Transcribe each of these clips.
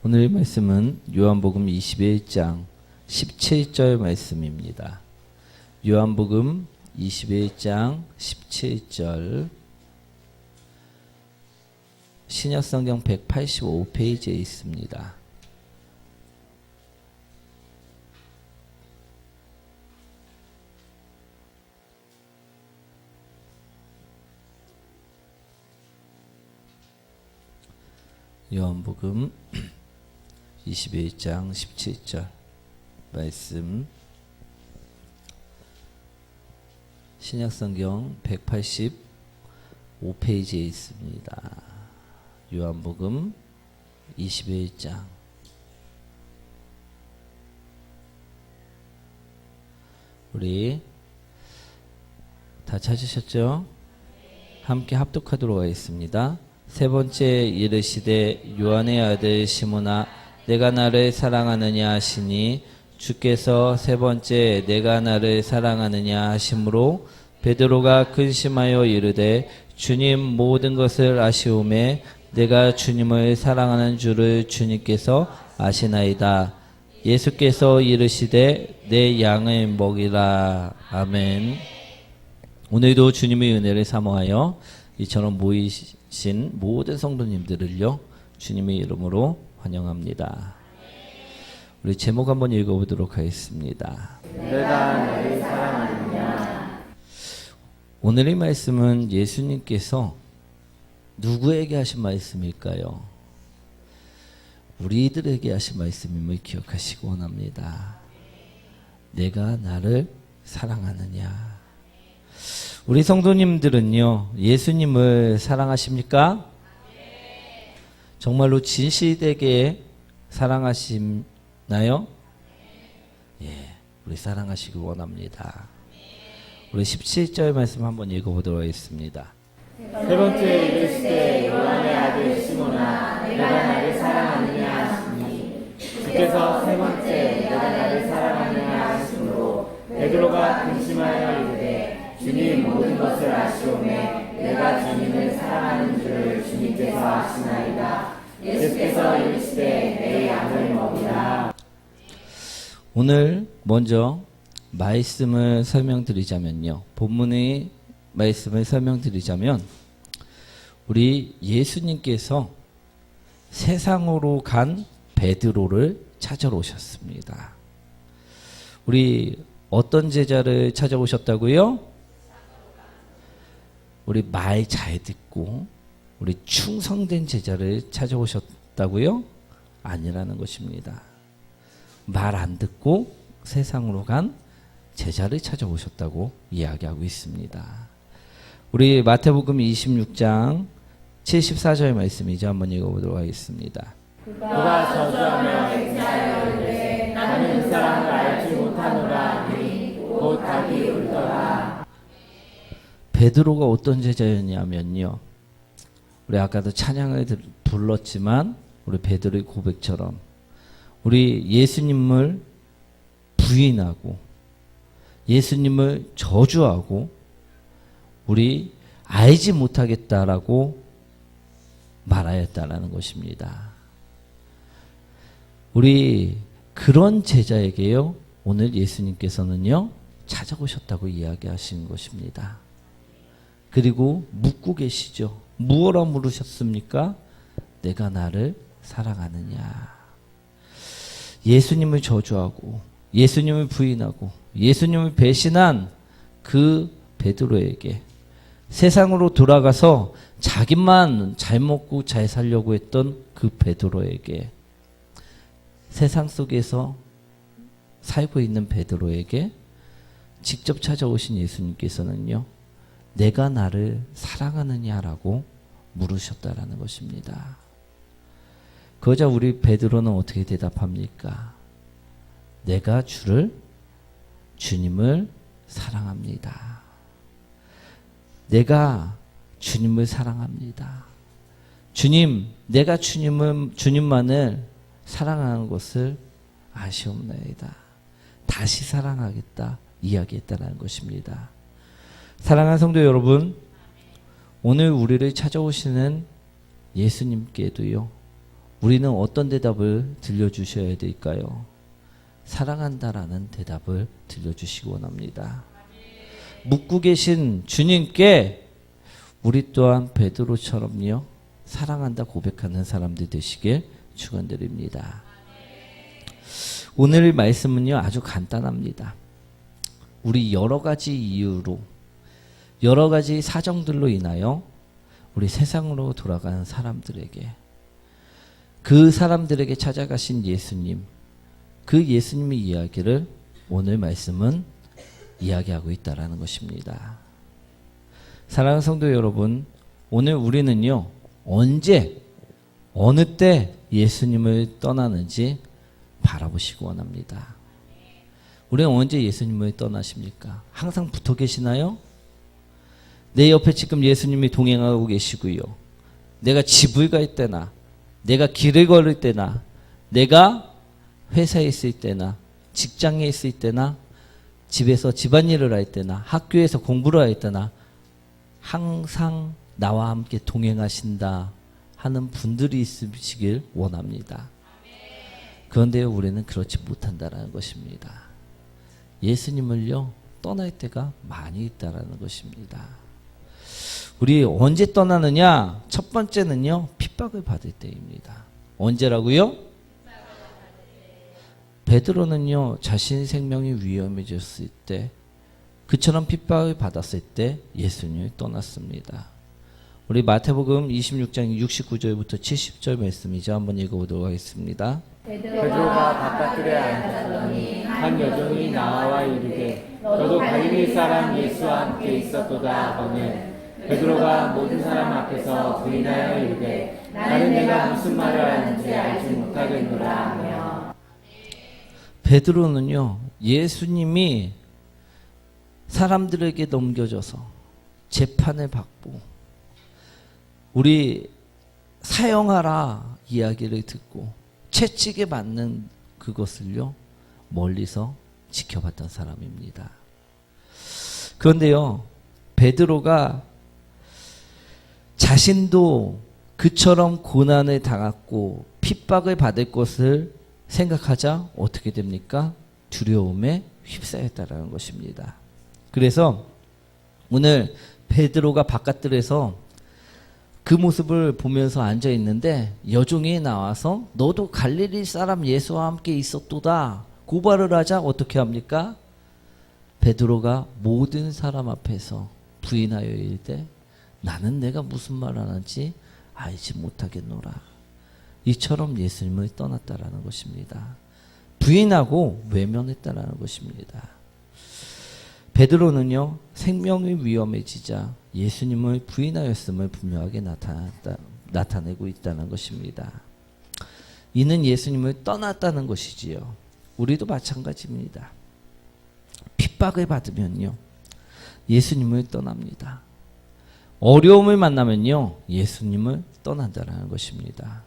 오늘의 말씀은 요한복음 21장 17절 말씀입니다. 요한복음 21장 17절 신약성경 185페이지에 있습니다. 요한복음 21장 17절 말씀 신약성경 185페이지에 있습니다. 요한복음 21장 우리 다 찾으셨죠? 함께 합독하도록 하겠습니다. 세 번째 이르시되 요한의 아들 시몬아 내가 나를 사랑하느냐 하시니 주께서 세 번째 내가 나를 사랑하느냐 하심으로 베드로가 근심하여 이르되 주님 모든 것을 아시오매 내가 주님을 사랑하는 줄을 주님께서 아시나이다. 예수께서 이르시되 내 양을 먹이라. 아멘. 오늘도 주님의 은혜를 사모하여 이처럼 모이신 모든 성도님들을요 주님의 이름으로 환영합니다. 우리 제목 한번 읽어보도록 하겠습니다. 내가 너를 사랑하느냐. 오늘의 말씀은 예수님께서 누구에게 하신 말씀일까요? 우리들에게 하신 말씀임을 기억하시기 원합니다. 내가 나를 사랑하느냐. 우리 성도님들은요 예수님을 사랑하십니까? 정말로 진실되게 사랑하시나요? 예, 우리 사랑하시기 원합니다. 우리 17절 말씀 한번 읽어보도록 하겠습니다. 세 번째 이르시되 요한의 아들 시몬아 내가 나를 사랑하느냐 하시니 주께서 세 번째 내가 나를 사랑하느냐 하심으로 베드로가 근심하여 이르되 주님 모든 것을 아시오매 내가 주님을 사랑하는 줄을 주님께서 아시나이다. 예수께서 이르시되 내 양을 먹이라. 오늘 먼저 말씀을 설명드리자면요. 본문의 말씀을 설명드리자면 우리 예수님께서 세상으로 간 베드로를 찾아러 오셨습니다. 우리 어떤 제자를 찾아오셨다고요? 우리 말 잘 듣고 우리 충성된 제자를 찾아오셨다고요? 아니라는 것입니다. 말 안 듣고 세상으로 간 제자를 찾아오셨다고 이야기하고 있습니다. 우리 마태복음 26장 74절 말씀이죠. 한번 읽어보도록 하겠습니다. 그가 저주하며 맹세하여 이르되 나는 이 사람을 알지 못하노라 하니 곧 닭이 울더라. 베드로가 어떤 제자였냐면요. 우리 아까도 찬양을 불렀지만 우리 베드로의 고백처럼 우리 예수님을 부인하고 예수님을 저주하고 우리 알지 못하겠다라고 말하였다라는 것입니다. 우리 그런 제자에게요 오늘 예수님께서는요 찾아오셨다고 이야기하시는 것입니다. 그리고 묻고 계시죠. 무엇라 물으셨습니까? 내가 나를 사랑하느냐. 예수님을 저주하고 예수님을 부인하고 예수님을 배신한 그 베드로에게 세상으로 돌아가서 자기만 잘 먹고 잘 살려고 했던 그 베드로에게 세상 속에서 살고 있는 베드로에게 직접 찾아오신 예수님께서는요 내가 나를 사랑하느냐라고 물으셨다라는 것입니다. 그러자 우리 베드로는 어떻게 대답합니까? 내가 주님을 사랑합니다. 내가 주님을 사랑합니다. 주님, 내가 주님만을 사랑하는 것을 아시옵나이다. 다시 사랑하겠다 이야기했다는 것입니다. 사랑하는 성도 여러분, 오늘 우리를 찾아오시는 예수님께도요 우리는 어떤 대답을 들려주셔야 될까요? 사랑한다라는 대답을 들려주시기 원합니다. 묻고 계신 주님께 우리 또한 베드로처럼요 사랑한다 고백하는 사람들 되시길 축원드립니다. 오늘 말씀은요 아주 간단합니다. 우리 여러 가지 이유로 여러 가지 사정들로 인하여 우리 세상으로 돌아가는 사람들에게 그 사람들에게 찾아가신 예수님, 그 예수님의 이야기를 오늘 말씀은 이야기하고 있다라는 것입니다. 사랑하는 성도 여러분, 오늘 우리는요 언제 어느 때 예수님을 떠나는지 바라보시기 원합니다. 우리는 언제 예수님을 떠나십니까? 항상 붙어 계시나요? 내 옆에 지금 예수님이 동행하고 계시고요. 내가 집을 갈 때나 내가 길을 걸을 때나 내가 회사에 있을 때나 직장에 있을 때나 집에서 집안일을 할 때나 학교에서 공부를 할 때나 항상 나와 함께 동행하신다 하는 분들이 있으시길 원합니다. 그런데 우리는 그렇지 못한다라는 것입니다. 예수님을요 떠날 때가 많이 있다라는 것입니다. 우리 언제 떠나느냐? 첫 번째는요 핍박을 받을 때입니다. 언제라고요? 베드로는요 자신의 생명이 위험해졌을 때 그처럼 핍박을 받았을 때 예수님을 떠났습니다. 우리 마태복음 26장 69절부터 70절 말씀이죠. 한번 읽어보도록 하겠습니다. 베드로가 바깥들에 앉았더니 한 여종이 나와 이르되 너도 갈릴리 사람 예수와 함께 있었도다 하거늘 베드로가 모든 사람 앞에서 부인하여 이르되 나는 내가 무슨 말을 하는지 알지 못하겠노라 하며 베드로는요 예수님이 사람들에게 넘겨져서 재판을 받고 우리 사형하라 이야기를 듣고 채찍에 맞는 그것을요 멀리서 지켜봤던 사람입니다. 그런데요 베드로가 자신도 그처럼 고난을 당했고 핍박을 받을 것을 생각하자 어떻게 됩니까? 두려움에 휩싸였다라는 것입니다. 그래서 오늘 베드로가 바깥들에서 그 모습을 보면서 앉아 있는데 여종이 나와서 너도 갈릴리 사람 예수와 함께 있었도다 고발을 하자 어떻게 합니까? 베드로가 모든 사람 앞에서 부인하여 이르되 나는 내가 무슨 말 하는지 알지 못하겠노라. 이처럼 예수님을 떠났다라는 것입니다. 부인하고 외면했다라는 것입니다. 베드로는요 생명이 위험해지자 예수님을 부인하였음을 분명하게 나타내고 있다는 것입니다. 이는 예수님을 떠났다는 것이지요. 우리도 마찬가지입니다. 핍박을 받으면요 예수님을 떠납니다. 어려움을 만나면요 예수님을 떠난다는 것입니다.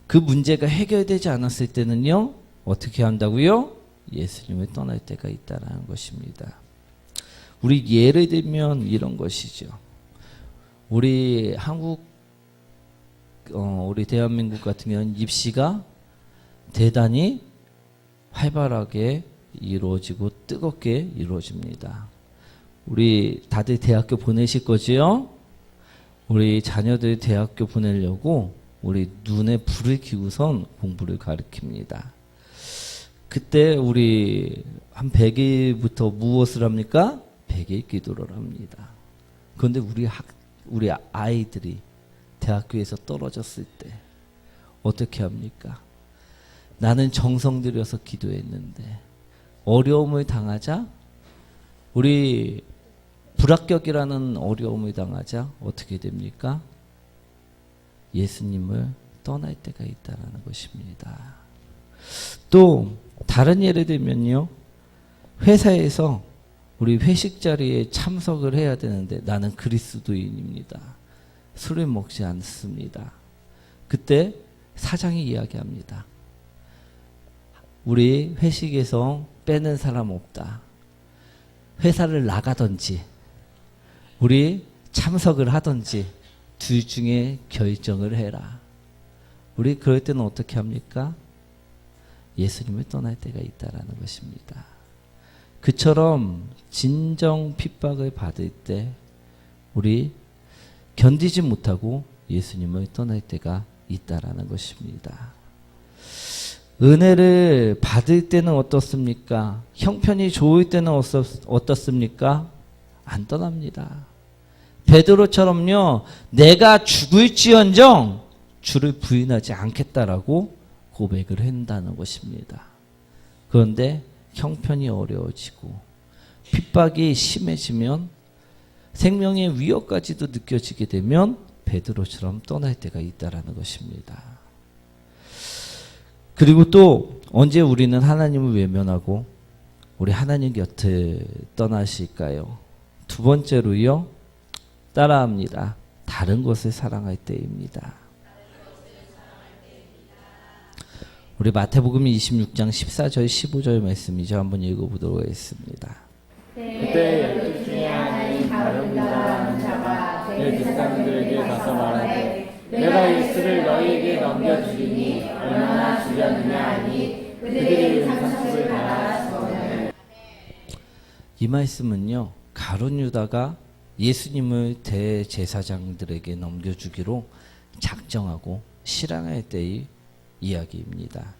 그 문제가 해결되지 않았을 때는요 어떻게 한다고요? 예수님을 떠날 때가 있다는 것입니다. 우리 예를 들면 이런 것이죠. 우리 한국 우리 대한민국 같은 경우는 입시가 대단히 활발하게 이루어지고 뜨겁게 이루어집니다. 우리 다들 대학교 보내실 거지요? 우리 자녀들 대학교 보내려고 우리 눈에 불을 켜고선 공부를 가르칩니다. 그때 우리 한 100일부터 무엇을 합니까? 100일 기도를 합니다. 그런데 우리 아이들이 대학교에서 떨어졌을 때 어떻게 합니까? 나는 정성 들여서 기도했는데 어려움을 당하자 우리 불합격이라는 어려움을 당하자 어떻게 됩니까? 예수님을 떠날 때가 있다는 것입니다. 또 다른 예를 들면요. 회사에서 우리 회식 자리에 참석을 해야 되는데 나는 그리스도인입니다. 술을 먹지 않습니다. 그때 사장이 이야기합니다. 우리 회식에서 빼는 사람 없다. 회사를 나가든지 우리 참석을 하든지 둘 중에 결정을 해라. 우리 그럴 때는 어떻게 합니까? 예수님을 떠날 때가 있다라는 것입니다. 그처럼 진정 핍박을 받을 때 우리 견디지 못하고 예수님을 떠날 때가 있다라는 것입니다. 은혜를 받을 때는 어떻습니까? 형편이 좋을 때는 어떻습니까? 안 떠납니다. 베드로처럼요, 내가 죽을지언정 주를 부인하지 않겠다라고 고백을 한다는 것입니다. 그런데 형편이 어려워지고 핍박이 심해지면 생명의 위협까지도 느껴지게 되면 베드로처럼 떠날 때가 있다라는 것입니다. 그리고 또 언제 우리는 하나님을 외면하고 우리 하나님 곁을 떠나실까요? 두 번째로요, 따라합니다. 다른 것을 사랑할 때입니다. 우리 마태복음 26장 14절 15절 말씀이죠. 한번 읽어보도록 하겠습니다. 그때 12 중에 하나인 바로 유다라는 자가 제 제사장들에게 가서 말하되 내가 예수를 너희에게 넘겨주리니 얼마나 주려느냐 하니 그들이 은상습을 달아 주거늘. 이 말씀은요, 가룟 유다가 예수님을 대제사장들에게 넘겨주기로 작정하고 실행할 때의 이야기입니다.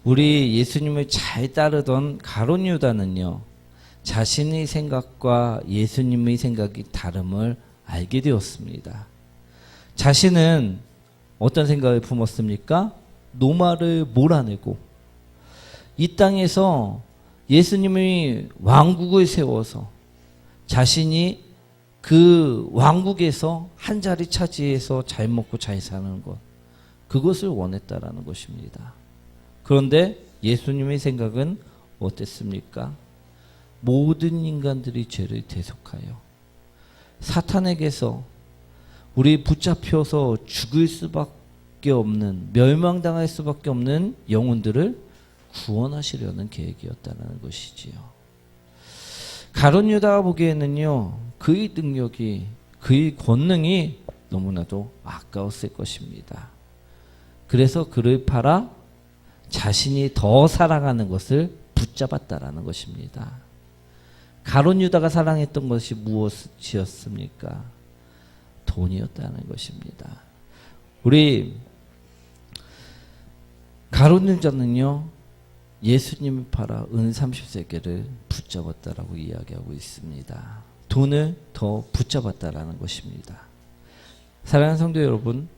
우리 예수님을 잘 따르던 가룟 유다는요, 자신의 생각과 예수님의 생각이 다름을 알게 되었습니다. 자신은 어떤 생각을 품었습니까? 노마를 몰아내고 이 땅에서 예수님의 왕국을 세워서 자신이 그 왕국에서 한 자리 차지해서 잘 먹고 잘 사는 것, 그것을 원했다라는 것입니다. 그런데 예수님의 생각은 어땠습니까? 모든 인간들이 죄를 대속하여 사탄에게서 우리 붙잡혀서 죽을 수밖에 없는, 멸망당할 수밖에 없는 영혼들을 구원하시려는 계획이었다는 것이지요. 가룟 유다가 보기에는요, 그의 능력이, 그의 권능이 너무나도 아까웠을 것입니다. 그래서 그를 팔아 자신이 더 사랑하는 것을 붙잡았다라는 것입니다. 가룟 유다가 사랑했던 것이 무엇이었습니까? 돈이었다는 것입니다. 우리 가룟 유다는요, 예수님을 팔아 은 30세겔을 붙잡았다라고 이야기하고 있습니다. 돈을 더 붙잡았다라는 것입니다. 사랑하는 성도 여러분,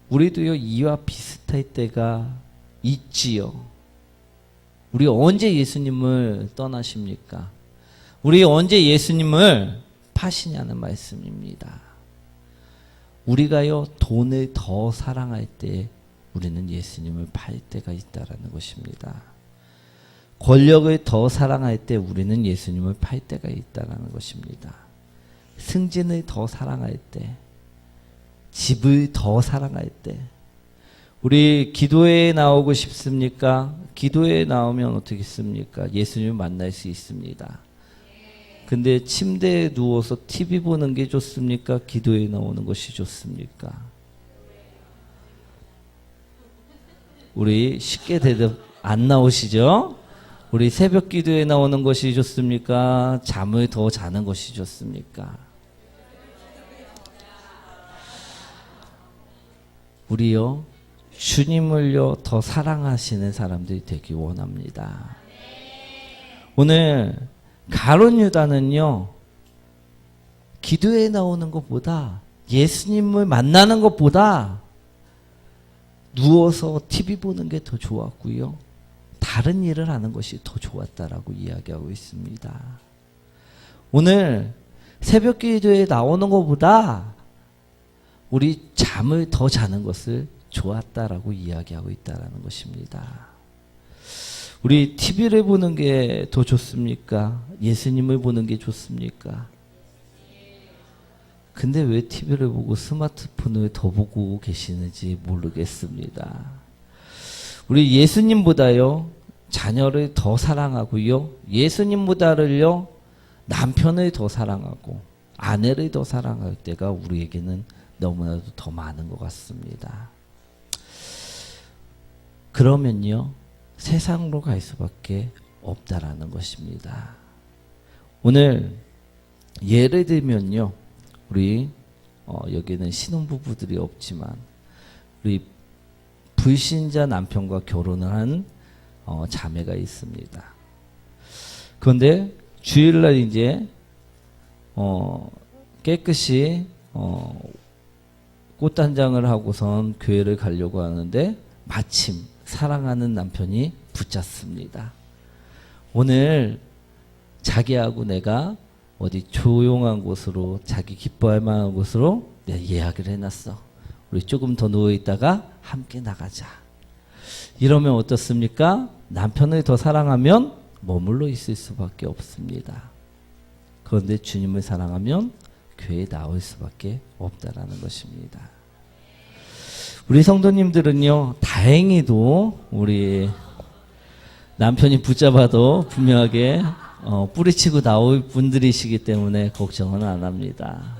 우리도요, 이와 비슷할 때가 있지요. 우리 언제 예수님을 떠나십니까? 우리 언제 예수님을 파시냐는 말씀입니다. 우리가요, 돈을 더 사랑할 때 우리는 예수님을 팔 때가 있다라는 것입니다. 권력을 더 사랑할 때 우리는 예수님을 팔 때가 있다라는 것입니다. 승진을 더 사랑할 때, 집을 더 사랑할 때, 우리 기도회에 나오고 싶습니까? 기도회에 나오면 어떻겠습니까? 예수님을 만날 수 있습니다. 근데 침대에 누워서 TV 보는 게 좋습니까? 기도회에 나오는 것이 좋습니까? 우리 쉽게 대답 안 나오시죠? 우리 새벽 기도에 나오는 것이 좋습니까? 잠을 더 자는 것이 좋습니까? 우리요, 주님을요, 더 사랑하시는 사람들이 되기 원합니다. 오늘 가룟 유다는요, 기도에 나오는 것보다, 예수님을 만나는 것보다 누워서 TV 보는 게 더 좋았고요, 다른 일을 하는 것이 더 좋았다라고 이야기하고 있습니다. 오늘 새벽 기도에 나오는 것보다 우리 잠을 더 자는 것을 좋았다라고 이야기하고 있다라는 것입니다. 우리 TV를 보는 게 더 좋습니까? 예수님을 보는 게 좋습니까? 근데 왜 TV를 보고 스마트폰을 더 보고 계시는지 모르겠습니다. 우리 예수님보다요, 자녀를 더 사랑하고요, 예수님보다를요, 남편을 더 사랑하고 아내를 더 사랑할 때가 우리에게는 너무나도 더 많은 것 같습니다. 그러면요, 세상으로 갈 수밖에 없다라는 것입니다. 오늘 예를 들면요, 우리 여기는 신혼부부들이 없지만 우리 불신자 남편과 결혼을 한 자매가 있습니다. 그런데 주일날 이제 깨끗이 꽃단장을 하고선 교회를 가려고 하는데 마침 사랑하는 남편이 붙잡습니다. 오늘 자기하고 내가 어디 조용한 곳으로, 자기 기뻐할 만한 곳으로 내가 예약을 해놨어. 우리 조금 더 누워있다가 함께 나가자. 이러면 어떻습니까? 남편을 더 사랑하면 머물러 있을 수밖에 없습니다. 그런데 주님을 사랑하면 교회에 나올 수밖에 없다라는 것입니다. 우리 성도님들은요, 다행히도 우리 남편이 붙잡아도 분명하게 뿌리치고 나올 분들이시기 때문에 걱정은 안 합니다.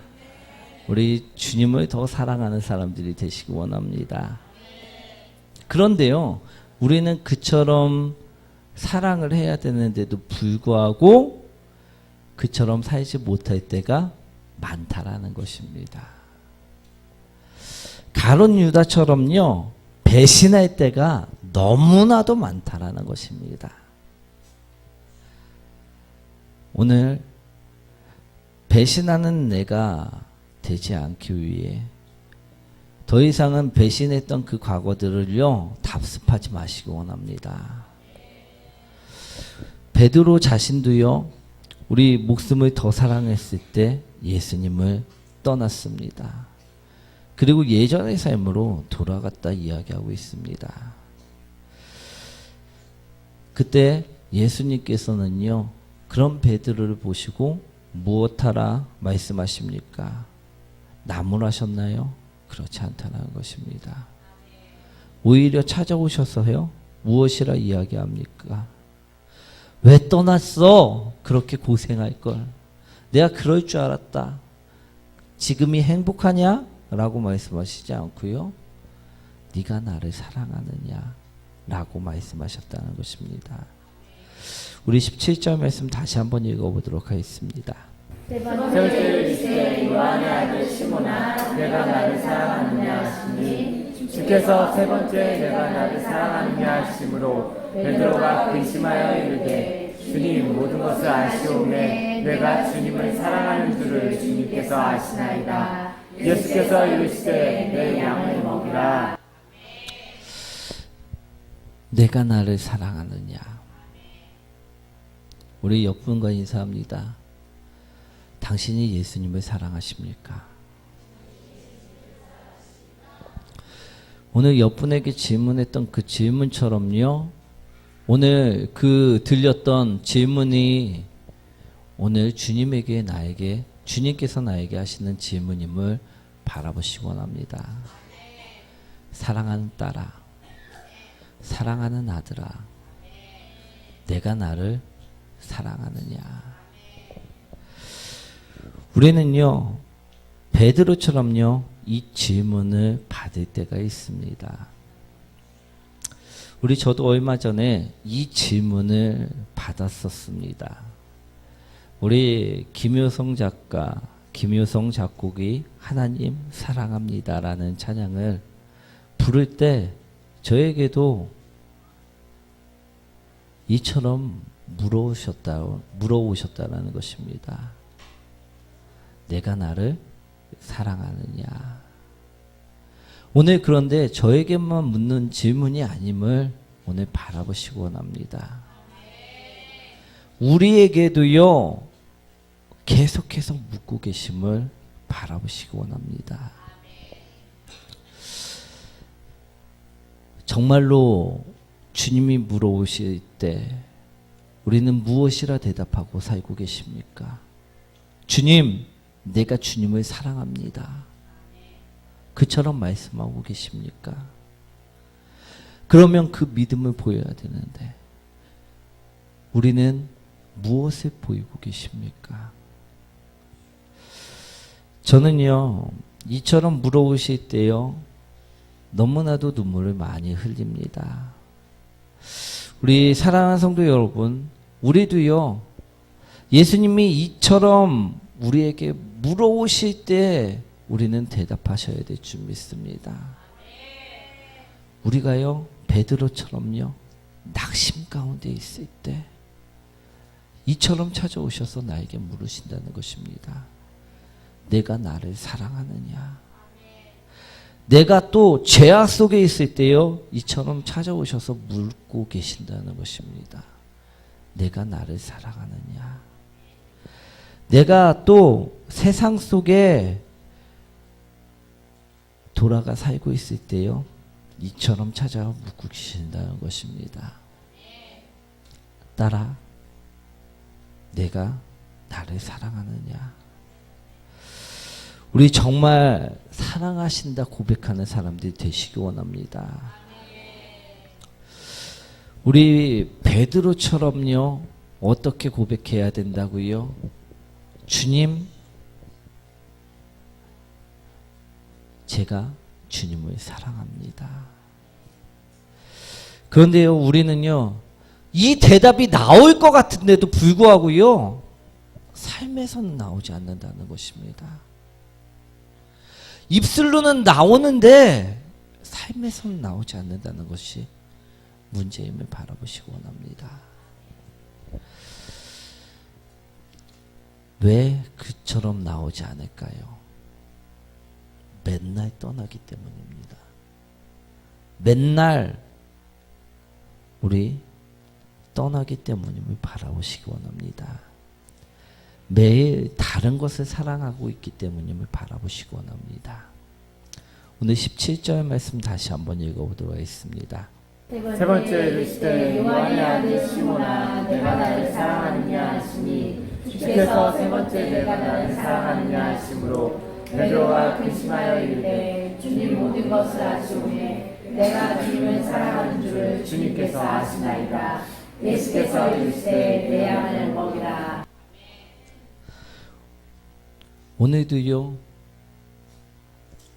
우리 주님을 더 사랑하는 사람들이 되시기 원합니다. 그런데요, 우리는 그처럼 사랑을 해야 되는데도 불구하고 그처럼 살지 못할 때가 많다라는 것입니다. 가룟 유다처럼요, 배신할 때가 너무나도 많다라는 것입니다. 오늘 배신하는 내가 되지 않기 위해 더 이상은 배신했던 그 과거들을요, 답습하지 마시기 원합니다. 베드로 자신도요, 우리 목숨을 더 사랑했을 때 예수님을 떠났습니다. 그리고 예전의 삶으로 돌아갔다 이야기하고 있습니다. 그때 예수님께서는요, 그런 베드로를 보시고 무엇하라 말씀하십니까? 나무라셨나요? 그렇지 않다는 것입니다. 오히려 찾아오셔서요, 무엇이라 이야기합니까? 왜 떠났어? 그렇게 고생할 걸. 내가 그럴 줄 알았다. 지금이 행복하냐? 라고 말씀하시지 않고요, 네가 나를 사랑하느냐? 라고 말씀하셨다는 것입니다. 우리 17절 말씀 다시 한번 읽어보도록 하겠습니다. 세 번째 일세 요한의 아들 시몬아, 내가 나를 사랑하느냐 하시니, 주께서 세 번째 내가 나를 사랑하느냐 하심으로 베드로가 근심하여 이르되, 주님, 모든 것을 아시오매 내가 주님을 사랑하는 줄을 주님께서 아시나이다. 예수께서 이르시되 내 양을 먹이라. 내가 나를 사랑하느냐? 우리 옆분과 인사합니다. 당신이 예수님을 사랑하십니까? 오늘 옆분에게 질문했던 그 질문처럼요, 오늘 그 들렸던 질문이 오늘 주님에게, 나에게, 주님께서 나에게 하시는 질문임을 바라보시기 원합니다. 사랑하는 딸아, 사랑하는 아들아, 내가 나를 사랑하느냐? 우리는요, 베드로처럼요, 이 질문을 받을 때가 있습니다. 저도 얼마 전에 이 질문을 받았었습니다. 우리 김효성 작가, 김효성 작곡이 하나님 사랑합니다라는 찬양을 부를 때 저에게도 이처럼 물어오셨다라는 것입니다. 내가 나를 사랑하느냐? 오늘 그런데 저에게만 묻는 질문이 아님을 오늘 바라보시기 원합니다. 우리에게도요, 계속해서 묻고 계심을 바라보시기 원합니다. 정말로 주님이 물어오실 때 우리는 무엇이라 대답하고 살고 계십니까? 주님, 내가 주님을 사랑합니다. 그처럼 말씀하고 계십니까? 그러면 그 믿음을 보여야 되는데 우리는 무엇을 보이고 계십니까? 저는요, 이처럼 물어오실 때요, 너무나도 눈물을 많이 흘립니다. 우리 사랑하는 성도 여러분, 우리도요, 예수님이 이처럼 우리에게 물어오실 때 우리는 대답하셔야 될 줄 믿습니다. 우리가요, 베드로처럼요, 낙심 가운데 있을 때 이처럼 찾아오셔서 나에게 물으신다는 것입니다. 내가 나를 사랑하느냐? 내가 또 죄악 속에 있을 때요, 이처럼 찾아오셔서 묻고 계신다는 것입니다. 내가 나를 사랑하느냐? 내가 또 세상 속에 돌아가 살고 있을 때요, 이처럼 찾아와 묻고 계신다는 것입니다. 딸아, 내가 나를 사랑하느냐? 우리 정말 사랑하신다 고백하는 사람들이 되시기 원합니다. 우리 베드로처럼요, 어떻게 고백해야 된다고요? 주님, 제가 주님을 사랑합니다. 그런데요, 우리는요, 이 대답이 나올 것 같은데도 불구하고요, 삶에서는 나오지 않는다는 것입니다. 입술로는 나오는데 삶에서는 나오지 않는다는 것이 문제임을 바라보시기 원합니다. 왜 그처럼 나오지 않을까요? 맨날 떠나기 때문입니다. 맨날 우리 떠나기 때문임을 바라보시기 원합니다. 매일 다른 것을 사랑하고 있기 때문임을 바라보시기 원합니다. 오늘 17절 말씀 다시 한번 읽어보도록 하겠습니다. 세 번째 이르시되 요한의 아들 시몬아 내가 나를 사랑하느냐 하시니 주께서 세 번째 내가 나를 사랑하느냐 하심으로 베드로가 근심하여 이르되 주님 모든 것을 아시오매 내가 주님을 사랑하는 줄을 주님께서 아시나이다. 예수께서 이르시되 내 양을 먹이라. 오늘도요,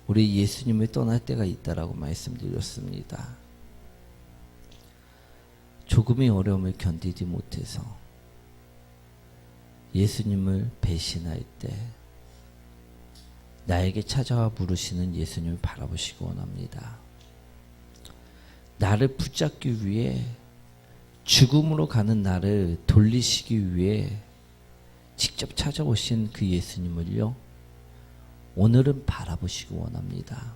우리 예수님을 떠날 때가 있다라고 말씀드렸습니다. 조금의 어려움을 견디지 못해서 예수님을 배신할 때 나에게 찾아와 부르시는 예수님을 바라보시기 원합니다. 나를 붙잡기 위해 죽음으로 가는 나를 돌리시기 위해 직접 찾아오신 그 예수님을요, 오늘은 바라보시기 원합니다.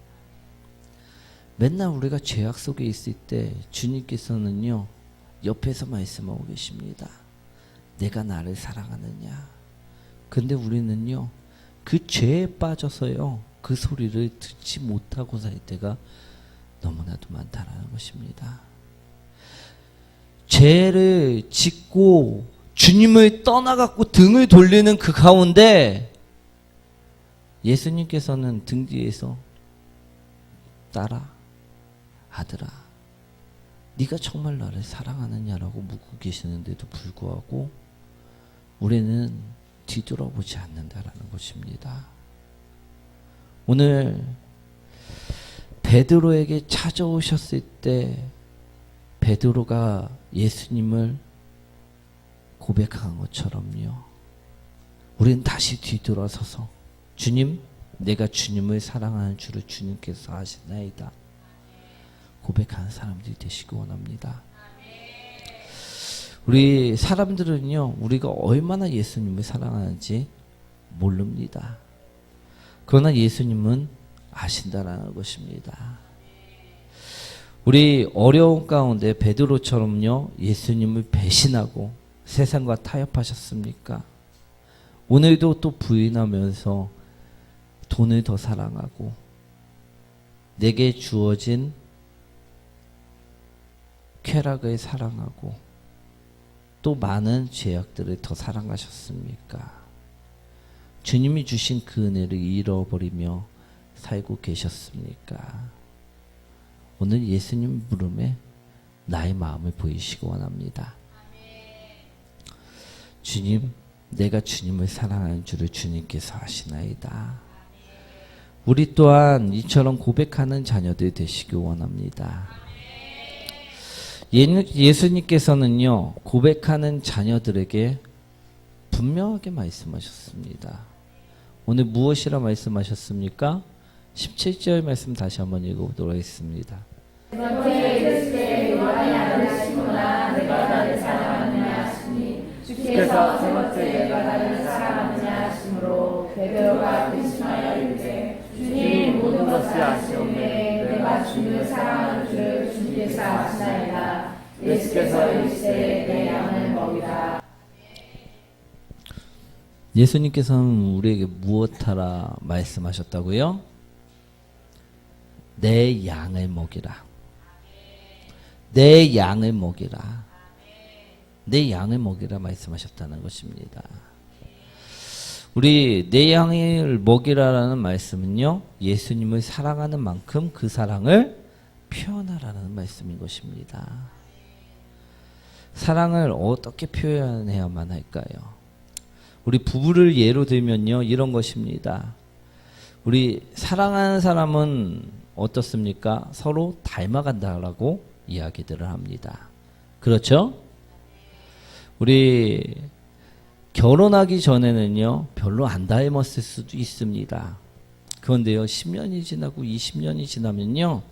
맨날 우리가 죄악 속에 있을 때 주님께서는요, 옆에서 말씀하고 계십니다. 내가 나를 사랑하느냐? 근데 우리는요, 그 죄에 빠져서요, 그 소리를 듣지 못하고 살 때가 너무나도 많다라는 것입니다. 죄를 짓고 주님을 떠나갖고 등을 돌리는 그 가운데 예수님께서는 등 뒤에서 딸아, 아들아, 네가 정말 나를 사랑하느냐라고 묻고 계시는데도 불구하고 우리는 뒤돌아보지 않는다라는 것입니다. 오늘 베드로에게 찾아오셨을 때 베드로가 예수님을 고백한 것처럼요, 우리는 다시 뒤돌아서서 주님, 내가 주님을 사랑하는 줄을 주님께서 아시나이다 고백하는 사람들이 되시기 원합니다. 우리 사람들은요, 우리가 얼마나 예수님을 사랑하는지 모릅니다. 그러나 예수님은 아신다라는 것입니다. 우리 어려운 가운데 베드로처럼요, 예수님을 배신하고 세상과 타협하셨습니까? 오늘도 또 부인하면서 돈을 더 사랑하고 내게 주어진 쾌락을 사랑하고 또 많은 죄악들을 더 사랑하셨습니까? 주님이 주신 그 은혜를 잃어버리며 살고 계셨습니까? 오늘 예수님 부름에 나의 마음을 보이시기 원합니다. 주님, 내가 주님을 사랑하는 줄을 주님께서 아시나이다. 우리 또한 이처럼 고백하는 자녀들 되시기 원합니다. 예수님께서는요, 고백하는 자녀들에게 분명하게 말씀하셨습니다. 오늘 무엇이라 말씀하셨습니까? 17절 말씀 다시 한번 읽어보도록 하겠습니다. 주께서 세 번째 내가 나를 사랑하느냐 하심으로 베드로가 근심하여 이르되 주님 모든 것을 아시오매 내가 주님을 사랑하는 줄 주께서 아시나이다. 예수께서 이르시되 내 양을 먹이라. 예수님께서는 우리에게 무엇하라 말씀하셨다고요? 내 양을 먹이라. 내 양을 먹이라. 내 양을 먹이라 말씀하셨다는 것입니다. 우리 내 양을 먹이라라는 말씀은요, 예수님을 사랑하는 만큼 그 사랑을 표현하라는 말씀인 것입니다. 사랑을 어떻게 표현해야만 할까요? 우리 부부를 예로 들면요, 이런 것입니다. 우리 사랑하는 사람은 어떻습니까? 서로 닮아간다라고 이야기들을 합니다. 그렇죠? 우리 결혼하기 전에는요, 별로 안 닮았을 수도 있습니다. 그런데요, 10년이 지나고 20년이 지나면요,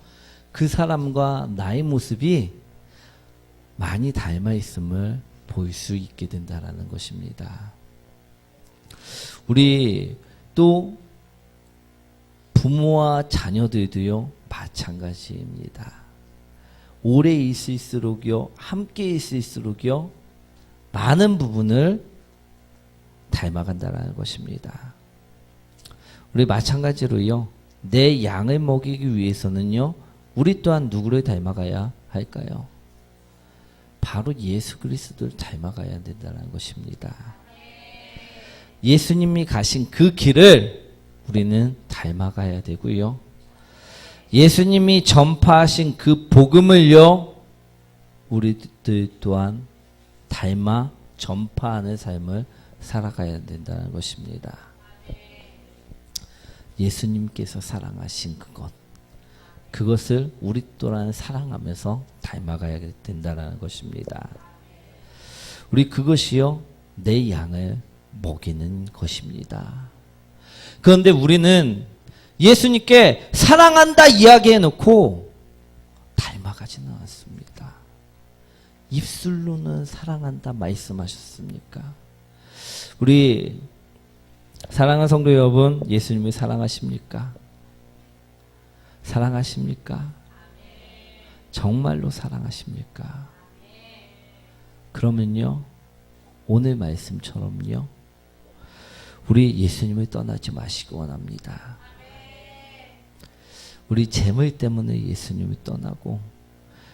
그 사람과 나의 모습이 많이 닮아 있음을 볼 수 있게 된다라는 것입니다. 우리 또 부모와 자녀들도요, 마찬가지입니다. 오래 있을수록요, 함께 있을수록요, 많은 부분을 닮아간다는 것입니다. 우리 마찬가지로요, 내 양을 먹이기 위해서는요, 우리 또한 누구를 닮아가야 할까요? 바로 예수 그리스도를 닮아가야 된다는 것입니다. 예수님이 가신 그 길을 우리는 닮아가야 되고요. 예수님이 전파하신 그 복음을요, 우리들 또한 닮아 전파하는 삶을 살아가야 된다는 것입니다. 예수님께서 사랑하신 그것을 우리 또한 사랑하면서 닮아가야 된다는 것입니다. 우리 그것이요, 내 양을 먹이는 것입니다. 그런데 우리는 예수님께 사랑한다 이야기해놓고 닮아가지는 않습니다. 입술로는 사랑한다 말씀하셨습니까? 우리 사랑하는 성도 여러분, 예수님을 사랑하십니까? 사랑하십니까? 정말로 사랑하십니까? 그러면요, 오늘 말씀처럼요, 우리 예수님을 떠나지 마시기 원합니다. 우리 재물 때문에 예수님을 떠나고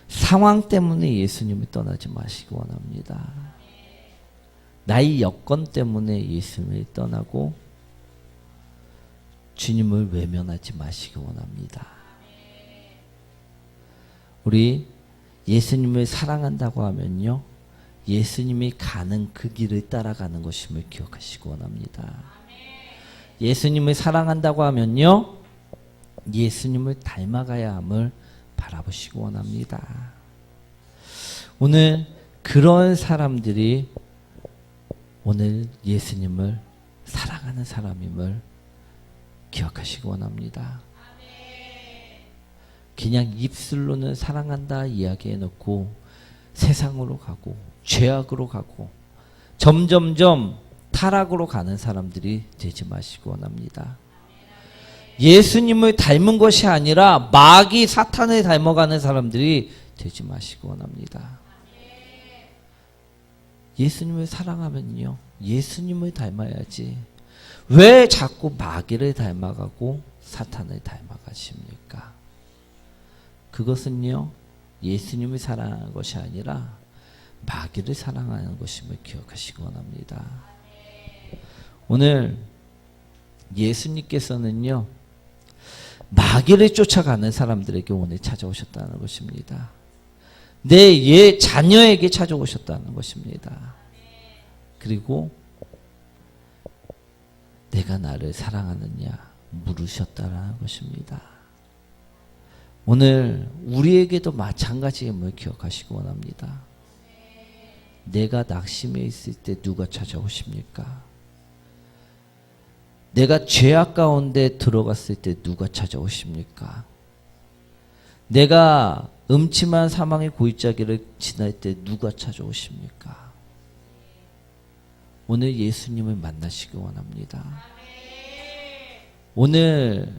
상황 때문에 예수님을 떠나지 마시기 원합니다. 나의 여건 때문에 예수님을 떠나고 주님을 외면하지 마시기 원합니다. 우리 예수님을 사랑한다고 하면요, 예수님이 가는 그 길을 따라가는 것임을 기억하시기 원합니다. 예수님을 사랑한다고 하면요, 예수님을 닮아가야 함을 바라보시기 원합니다. 오늘 그런 사람들이 오늘 예수님을 사랑하는 사람임을 기억하시기 원합니다. 그냥 입술로는 사랑한다 이야기해놓고 세상으로 가고 죄악으로 가고 점점점 타락으로 가는 사람들이 되지 마시기 원합니다. 예수님을 닮은 것이 아니라 마귀 사탄을 닮아가는 사람들이 되지 마시기 원합니다. 예수님을 사랑하면요, 예수님을 닮아야지 왜 자꾸 마귀를 닮아가고 사탄을 닮아가십니까? 그것은요, 예수님을 사랑하는 것이 아니라 마귀를 사랑하는 것임을 기억하시기 원합니다. 오늘 예수님께서는요, 마귀를 쫓아가는 사람들에게 오늘 찾아오셨다는 것입니다. 내 자녀에게 찾아오셨다는 것입니다. 그리고 내가 나를 사랑하느냐 물으셨다는 것입니다. 오늘 우리에게도 마찬가지임을 기억하시기 원합니다. 내가 낙심해 있을 때 누가 찾아오십니까? 내가 죄악 가운데 들어갔을 때 누가 찾아오십니까? 내가 음침한 사망의 고입자기를 지날 때 누가 찾아오십니까? 오늘 예수님을 만나시기 원합니다. 오늘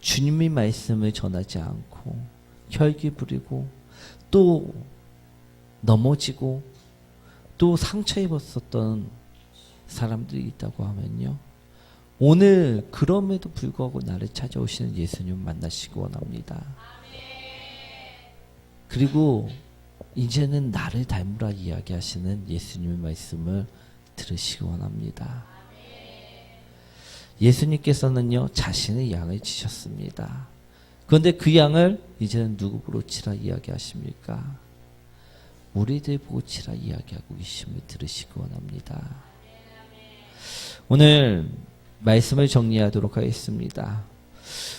주님의 말씀을 전하지 않고 혈기 부리고 또 넘어지고 또 상처 입었었던 사람들이 있다고 하면요, 오늘 그럼에도 불구하고 나를 찾아오시는 예수님 만나시기 원합니다. 그리고 이제는 나를 닮으라 이야기하시는 예수님의 말씀을 들으시기 원합니다. 예수님께서는요, 자신의 양을 치셨습니다. 그런데 그 양을 이제는 누구 보러 치라 이야기하십니까? 우리들 보고 치라 이야기하고 계심을 들으시기 원합니다. 오늘 말씀을 정리하도록 하겠습니다.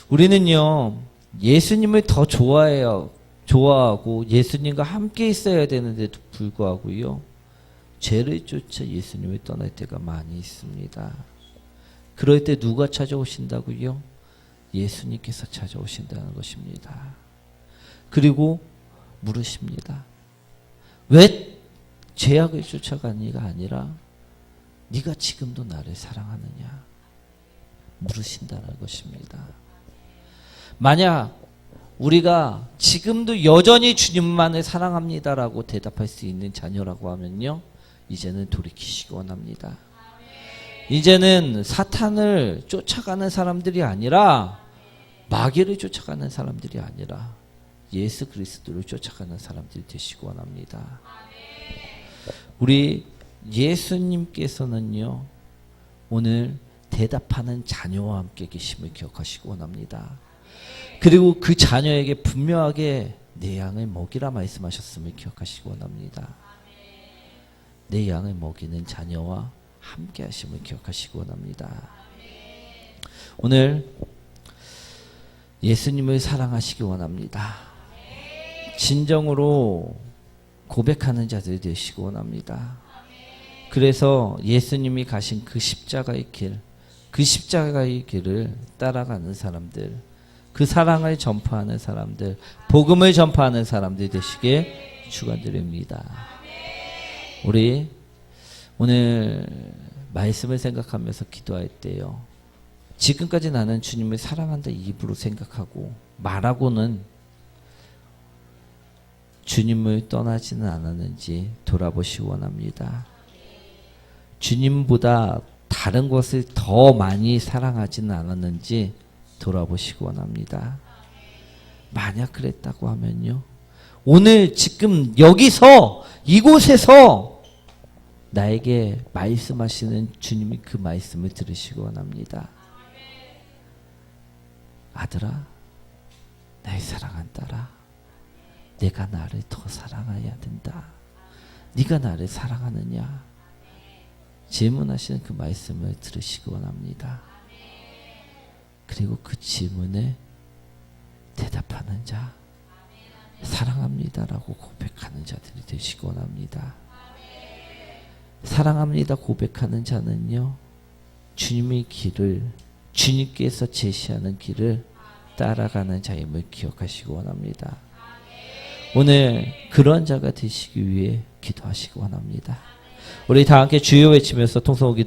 우리는요, 예수님을 더 좋아하고 예수님과 함께 있어야 되는데도 불구하고요, 죄를 쫓아 예수님을 떠날 때가 많이 있습니다. 그럴 때 누가 찾아오신다고요? 예수님께서 찾아오신다는 것입니다. 그리고 물으십니다. 왜 죄악을 쫓아가니가 아니라 네가 지금도 나를 사랑하느냐? 물으신다는 것입니다. 만약 우리가 지금도 여전히 주님만을 사랑합니다라고 대답할 수 있는 자녀라고 하면요, 이제는 돌이키시기 원합니다. 이제는 사탄을 쫓아가는 사람들이 아니라, 마귀를 쫓아가는 사람들이 아니라 예수 그리스도를 쫓아가는 사람들이 되시기 원합니다. 우리 예수님께서는요, 오늘 대답하는 자녀와 함께 계심을 기억하시기 원합니다. 그리고 그 자녀에게 분명하게 내 양을 먹이라 말씀하셨음을 기억하시기 원합니다. 내 양을 먹이는 자녀와 함께 하심을 기억하시기 원합니다. 오늘 예수님을 사랑하시기 원합니다. 진정으로 고백하는 자들이 되시기 원합니다. 그래서 예수님이 가신 그 십자가의 길, 그 십자가의 길을 따라가는 사람들, 그 사랑을 전파하는 사람들, 복음을 전파하는 사람들이 되시길 축원드립니다. 우리 오늘 말씀을 생각하면서 기도할 때요, 지금까지 나는 주님을 사랑한다 입으로 생각하고 말하고는 주님을 떠나지는 않았는지 돌아보시기 원합니다. 주님보다 다른 것을 더 많이 사랑하지는 않았는지 돌아보시기 원합니다. 만약 그랬다고 하면요, 오늘 지금 여기서 이곳에서 나에게 말씀하시는 주님이 그 말씀을 들으시기 원합니다. 아들아, 나의 사랑한 딸아, 내가 나를 더 사랑해야 된다. 네가 나를 사랑하느냐? 질문하시는 그 말씀을 들으시기 원합니다. 그리고 그 질문에 대답하는 자, 사랑합니다라고 고백하는 자들이 되시기 원합니다. 사랑합니다 고백하는 자는요, 주님의 길을, 주님께서 제시하는 길을 따라가는 자임을 기억하시기 원합니다. 오늘 그런 자가 되시기 위해 기도하시기 원합니다. 우리 다 함께 주여 외치면서 통성호 기도